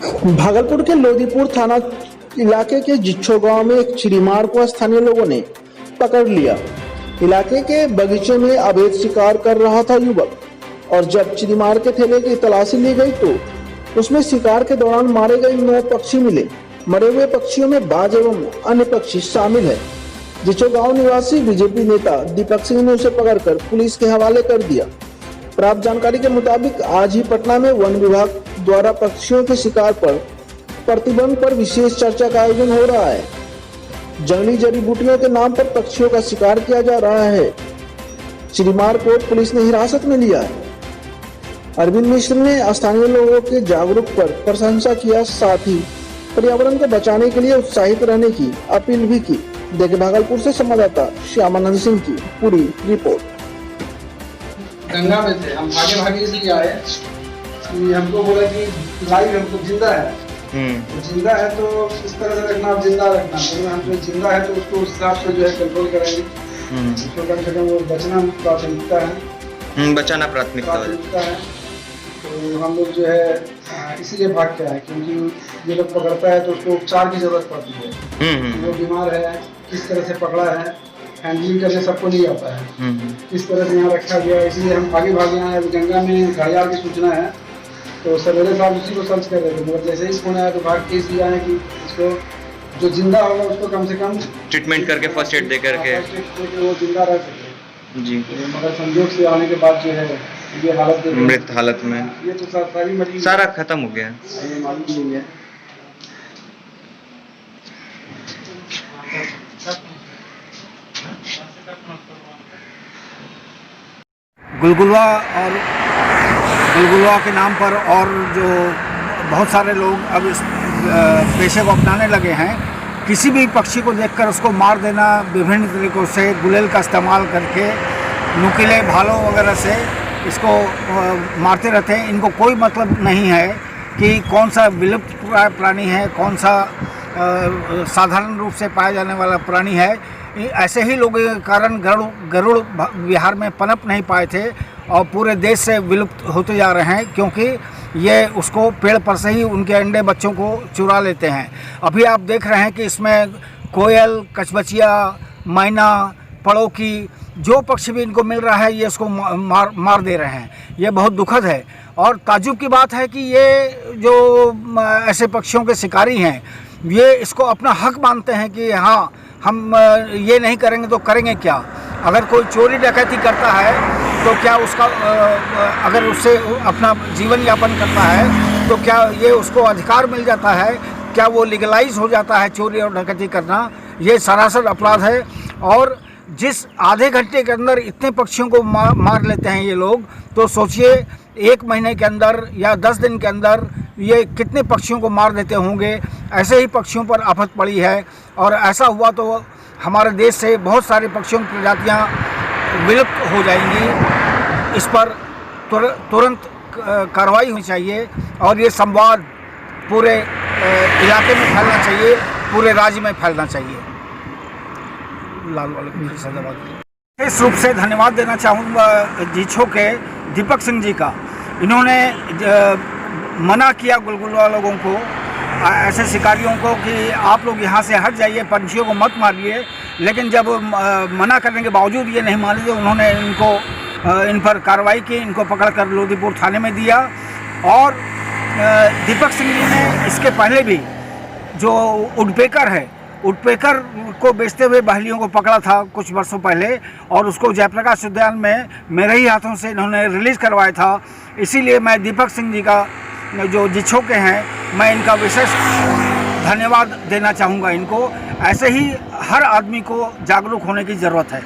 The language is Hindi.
भागलपुर के लोदीपुर थाना इलाके के जिच्छो गांव में एक चिड़ीमार को स्थानीय लोगों ने पकड़ लिया। इलाके के बगीचे में अवैध शिकार कर रहा था युवक, और जब चिड़ीमार के थैले की तलाशी ली गई तो उसमें शिकार के दौरान मारे गए 9 पक्षी मिले। मरे हुए पक्षियों में बाज एवं अन्य पक्षी शामिल है। जिच्छो गांव निवासी बीजेपी नेता दीपक सिंह ने उसे पकड़कर पुलिस के हवाले कर दिया। प्राप्त जानकारी के मुताबिक आज ही पटना में वन विभाग द्वारा पक्षियों के शिकार पर प्रतिबंध पर विशेष चर्चा का आयोजन हो रहा है। जंगली जड़ी बूटियों के नाम पर पक्षियों का शिकार किया जा रहा है। चिड़ीमार को पुलिस ने हिरासत में लिया है। अरविंद मिश्र ने स्थानीय लोगों के जागरूक पर प्रशंसा किया, साथ ही पर्यावरण को बचाने के लिए उत्साहित रहने की अपील भी की। देखे भागलपुर से संवाददाता श्यामानंद सिंह की पूरी रिपोर्ट। गंगा में थे, हम भागे भागे इसलिए आए कि हमको बोला कि लाइव हमको जिंदा है, तो जिंदा है तो इस तरह से रखना, जिंदा रखना। तो हम जो जिंदा है तो उसको उस हिसाब से जो है कंट्रोल करेंगे। उसको कम से कम वो बचना प्राथमिकता है, बचाना प्राथमिकता है। तो हम लोग जो है इसीलिए भाग के आए, क्योंकि ये लोग पकड़ता है तो उसको उपचार की जरूरत पड़ती है। वो बीमार है, किस तरह से पकड़ा है, हैंडलिंग करने सबको नहीं आता है, किस तरह से यहाँ रखा गया है, इसलिए हम भागे भागे आए। गंगा में घड़ियाल की सूचना है, तो सवेरे साहब उसी को सर्च कर रहे थे। मतलब जैसे ही फोन आया तो भाग के इसलिए आए कि इसको जो जिंदा होगा उसको कम से कम ट्रीटमेंट करके फर्स्ट एड दे करके वो जिंदा रह सके जी। मगर संयोग से आने के बाद जो है ये हालत मृत हालत में, ये तो सारी मरीज सारा खत्म हो गया। ये मालूम नहीं है। गुलगुलवा के नाम पर और जो बहुत सारे लोग अब इस पेशे को अपनाने लगे हैं। किसी भी पक्षी को देखकर उसको मार देना, विभिन्न तरीकों से गुलेल का इस्तेमाल करके, नुकीले भालों वगैरह से इसको मारते रहते हैं। इनको कोई मतलब नहीं है कि कौन सा विलुप्त प्राणी है, कौन सा साधारण रूप से पाया जाने वाला प्राणी है। ऐसे ही लोगों के कारण गरुड़ बिहार में पनप नहीं पाए थे और पूरे देश से विलुप्त होते जा रहे हैं, क्योंकि ये उसको पेड़ पर से ही उनके अंडे बच्चों को चुरा लेते हैं। अभी आप देख रहे हैं कि इसमें कोयल, कचबचिया, मैना, पड़ोकी, जो पक्षी भी इनको मिल रहा है ये इसको मार दे रहे हैं। ये बहुत दुखद है और ताज्जुब की बात है कि ये जो ऐसे पक्षियों के शिकारी हैं ये इसको अपना हक मानते हैं कि हाँ हम ये नहीं करेंगे तो करेंगे क्या। अगर कोई चोरी डकैती करता है तो क्या उसका अगर उससे अपना जीवन यापन करता है तो क्या ये उसको अधिकार मिल जाता है, क्या वो लीगलाइज हो जाता है चोरी और डकैती करना। ये सरासर अपराध है। और जिस आधे घंटे के अंदर इतने पक्षियों को मार लेते हैं ये लोग, तो सोचिए 1 महीने के अंदर या 10 दिन के अंदर ये कितने पक्षियों को मार देते होंगे। ऐसे ही पक्षियों पर आफत पड़ी है और ऐसा हुआ तो हमारे देश से बहुत सारे पक्षियों की प्रजातियाँ विलुप्त हो जाएंगी। इस पर तुरंत कार्रवाई होनी चाहिए और ये संवाद पूरे इलाके में फैलना चाहिए, पूरे राज्य में फैलना चाहिए। लाल वाले इस रूप से धन्यवाद देना चाहूँगा जिच्छो के दीपक सिंह जी का। इन्होंने मना किया गुलगुलवा लोगों को, ऐसे शिकारियों को कि आप लोग यहाँ से हट जाइए, पंछियों को मत मारिए। लेकिन जब मना करने के बावजूद ये नहीं माने तो उन्होंने इन पर कार्रवाई की, इनको पकड़कर लोदीपुर थाने में दिया। और दीपक सिंह जी ने इसके पहले भी जो उडपेकर है, उडपेकर को बेचते हुए बहलियों को पकड़ा था कुछ वर्षों पहले और उसको जयप्रकाश उद्यान में मेरे ही हाथों से इन्होंने रिलीज़ करवाया था। इसीलिए मैं दीपक सिंह जी का जो जिच्छो के हैं, मैं इनका विशेष धन्यवाद देना चाहूँगा इनको। ऐसे ही हर आदमी को जागरूक होने की ज़रूरत है।